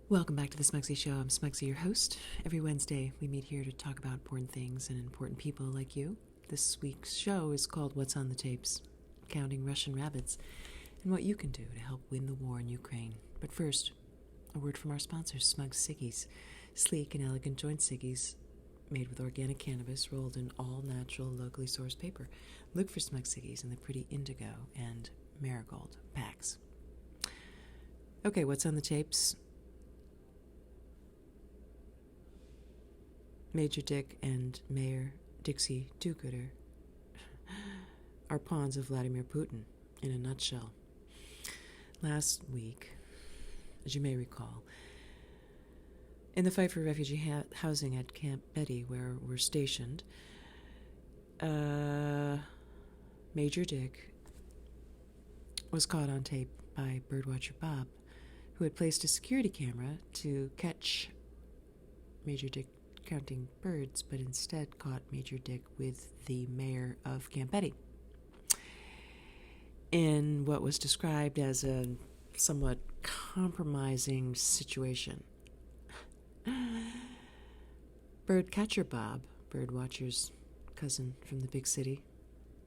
Welcome back to the Smugsy Show. I'm Smugsy, your host. Every Wednesday, we meet here to talk about important things and important people like you. This week's show is called What's on the Tapes? Counting Russian Rabbits, and what you can do to help win the war in Ukraine. But first, a word from our sponsor, Smug Ciggies. Sleek and elegant joint ciggies made with organic cannabis rolled in all-natural, locally sourced paper. Look for Smug Ciggies in the pretty indigo and marigold packs. Okay, what's on the tapes? Major Dick and Mayor Dixie Doogooder are pawns of Vladimir Putin, in a nutshell. Last week, as you may recall, in the fight for refugee housing at Camp Betty, where we're stationed, Major Dick was caught on tape by birdwatcher Bob, who had placed a security camera to catch Major Dick counting birds, but instead caught Major Dick with the mayor of Camp Betty in what was described as a somewhat compromising situation. Birdcatcher Bob, birdwatcher's cousin from the big city,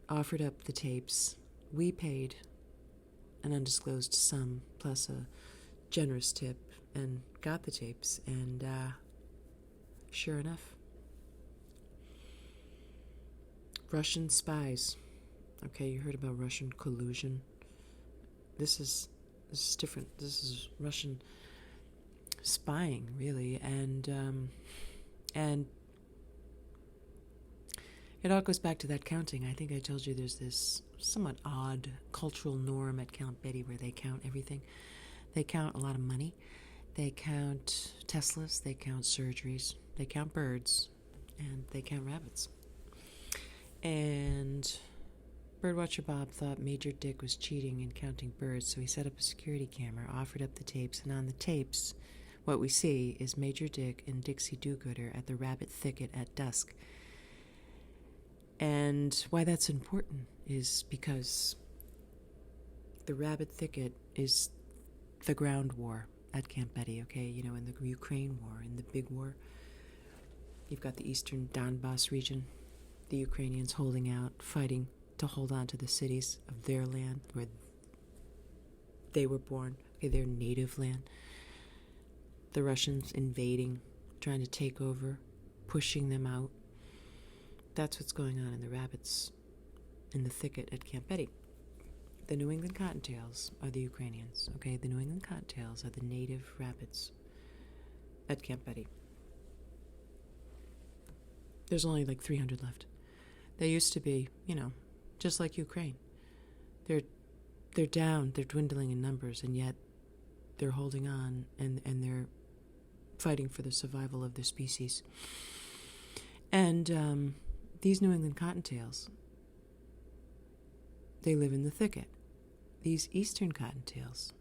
offered up the tapes. We paid an undisclosed sum plus a generous tip and got the tapes, and sure enough, Russian spies. Okay, you heard about Russian collusion. This is different. This is Russian spying, really, and it all goes back to that counting. I think I told you there's this somewhat odd cultural norm at Camp Betty where they count everything. They count a lot of money. They count Teslas. They count surgeries. They count birds, and they count rabbits. And birdwatcher Bob thought Major Dick was cheating in counting birds, so he set up a security camera, offered up the tapes, and on the tapes, what we see is Major Dick and Dixie Doogooder at the rabbit thicket at dusk. And why that's important is because the rabbit thicket is the ground war at Camp Betty, okay? You know, in the Ukraine war, in the big war. You've got the eastern Donbass region, the Ukrainians holding out, fighting to hold on to the cities of their land where they were born, okay, their native land. The Russians invading, trying to take over, pushing them out. That's what's going on in the rabbits in the thicket at Camp Betty. The New England Cottontails are the Ukrainians, okay? The New England Cottontails are the native rabbits at Camp Betty. There's only like 300 left. They used to be, you know, just like Ukraine. They're down, they're dwindling in numbers, and yet they're holding on and they're fighting for the survival of their species. And these New England Cottontails, they live in the thicket. These eastern Cottontails,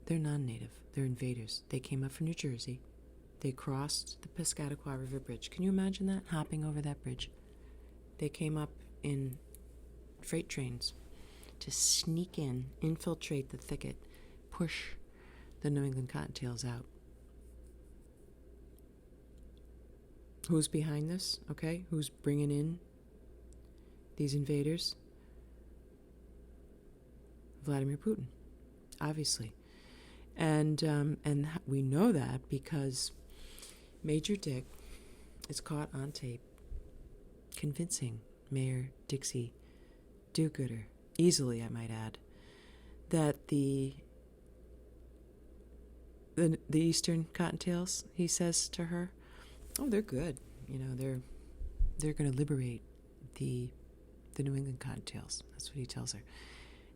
they're non-native. They're invaders. They came up from New Jersey. They crossed the Piscataqua River Bridge. Can you imagine that? Hopping over that bridge. They came up in freight trains to sneak in, infiltrate the thicket, push the New England Cottontails out. Who's behind this, okay? Who's bringing in these invaders? Vladimir Putin, obviously. And we know that because Major Dick is caught on tape convincing Mayor Dixie Doogooder, easily I might add, that the eastern Cottontails, he says to her, oh, they're good. You know, they're going to liberate the New England Cottontails. That's what he tells her.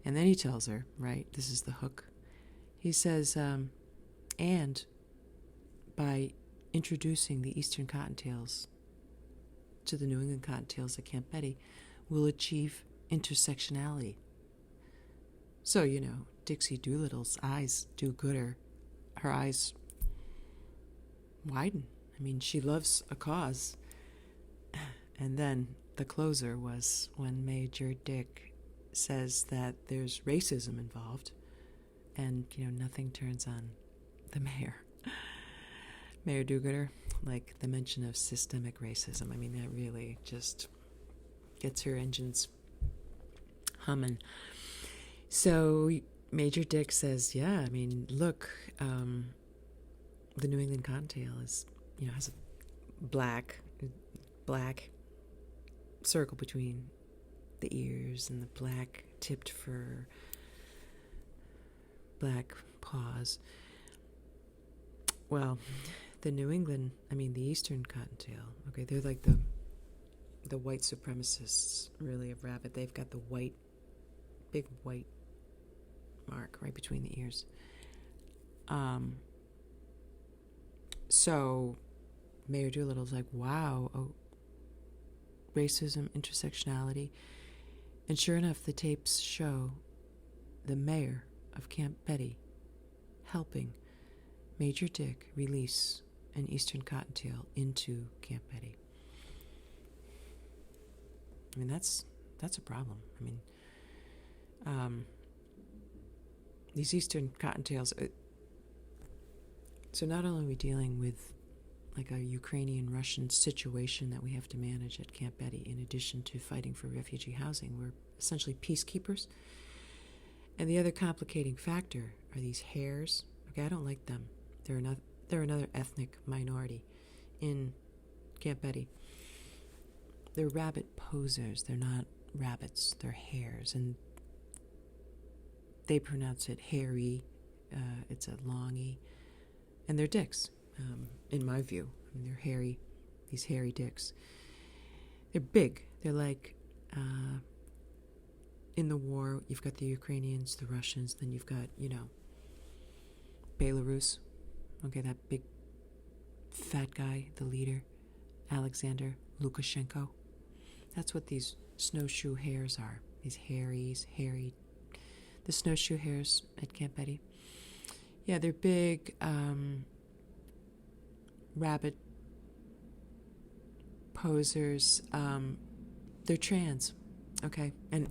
And then he tells her, right, this is the hook. He says, and by introducing the eastern Cottontails to the New England Cottontails at Camp Betty, we'll achieve intersectionality. So, you know, Dixie Doolittle's eyes do gooder. Her eyes widen. I mean, she loves a cause. And then the closer was when Major Dick says that there's racism involved, and, you know, nothing turns on the mayor Mayor Doogooder, like the mention of systemic racism. I mean, that really just gets her engines humming. So Major Dick says, yeah, I mean, look, the New England Cottontail is, has a black circle between the ears and the black tipped fur, black paws. Well, the the Eastern Cottontail, okay, they're like the white supremacists, really, of rabbit. They've got the big white mark right between the ears. So Mayor Doolittle's like, wow, racism, intersectionality. And sure enough, the tapes show the mayor of Camp Betty helping Major Dick release an Eastern Cottontail into Camp Betty. I mean, that's a problem. I mean, these Eastern Cottontails. So not only are we dealing with like a Ukrainian-Russian situation that we have to manage at Camp Betty, in addition to fighting for refugee housing, we're essentially peacekeepers. And the other complicating factor are these hares. Okay, I don't like them. They're another ethnic minority in Camp Betty. They're rabbit posers. They're not rabbits. They're hares, and they pronounce it hairy. It's a long E, and they're dicks. In my view, I mean, they're hairy. These hairy dicks. They're big. They're like in the war. You've got the Ukrainians, the Russians. Then you've got Belarus. Okay, that big fat guy, the leader, Alexander Lukashenko. That's what these snowshoe hares are. These hairy, the snowshoe hares at Camp Betty. Yeah, they're big rabbit posers. They're trans, okay? And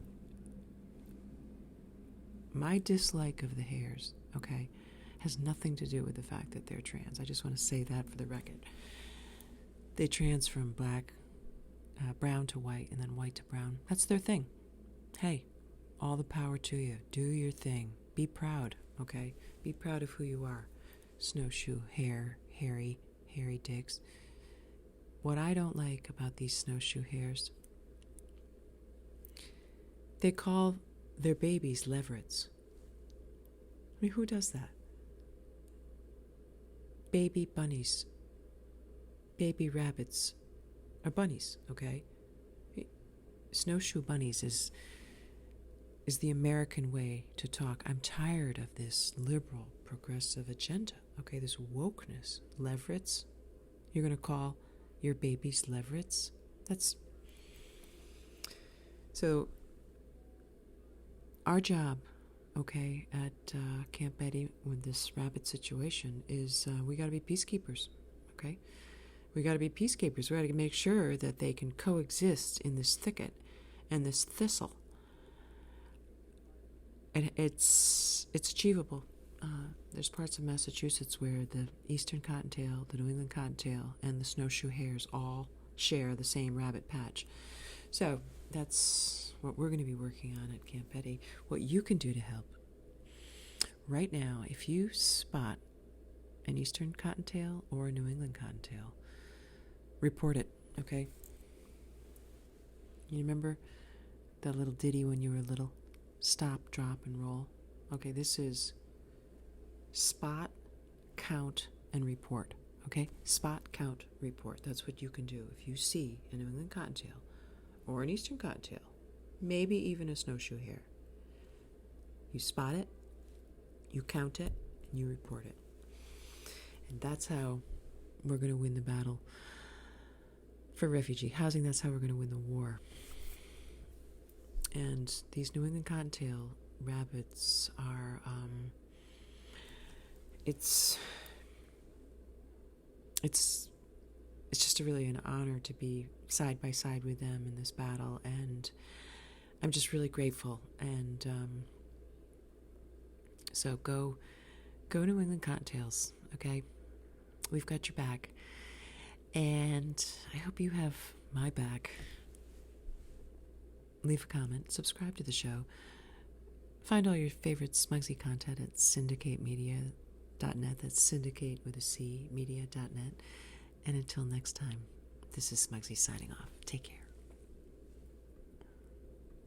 my dislike of the hares, okay, has nothing to do with the fact that they're trans. I just want to say that for the record. They trans from brown to white, and then white to brown. That's their thing. Hey, all the power to you. Do your thing. Be proud, okay? Be proud of who you are. Snowshoe Hare, hairy dicks. What I don't like about these snowshoe hares, they call their babies leverets. I mean, who does that? Baby bunnies, baby rabbits are bunnies, okay? Snowshoe bunnies is the American way to talk. I'm tired of this liberal, progressive agenda, okay? This wokeness. Leverets? You're going to call your babies leverets? That's... So, our job, okay, at Camp Betty with this rabbit situation is we got to be peacekeepers, okay? We got to be peacekeepers. We got to make sure that they can coexist in this thicket and this thistle. And it's achievable. There's parts of Massachusetts where the Eastern Cottontail, the New England Cottontail, and the Snowshoe Hares all share the same rabbit patch. So that's what we're going to be working on at Camp Betty. What you can do to help. Right now, if you spot an Eastern Cottontail or a New England Cottontail, report it, okay? You remember that little ditty when you were little? Stop, drop, and roll. Okay, this is spot, count, and report. Okay? Spot, count, report. That's what you can do. If you see a New England Cottontail or an Eastern Cottontail, maybe even a Snowshoe Hare, you spot it, you count it, and you report it. And that's how we're going to win the battle for refugee housing. That's how we're going to win the war. And these New England Cottontail rabbits are, it's just really an honor to be side by side with them in this battle, and I'm just really grateful. And so go New England Cottontails, okay? We've got your back. And I hope you have my back. Leave a comment, subscribe to the show. Find all your favorite Smugsy content at syndicatemedia.net. That's syndicate with a C, media.net. And until next time, this is Smugsy signing off. Take care.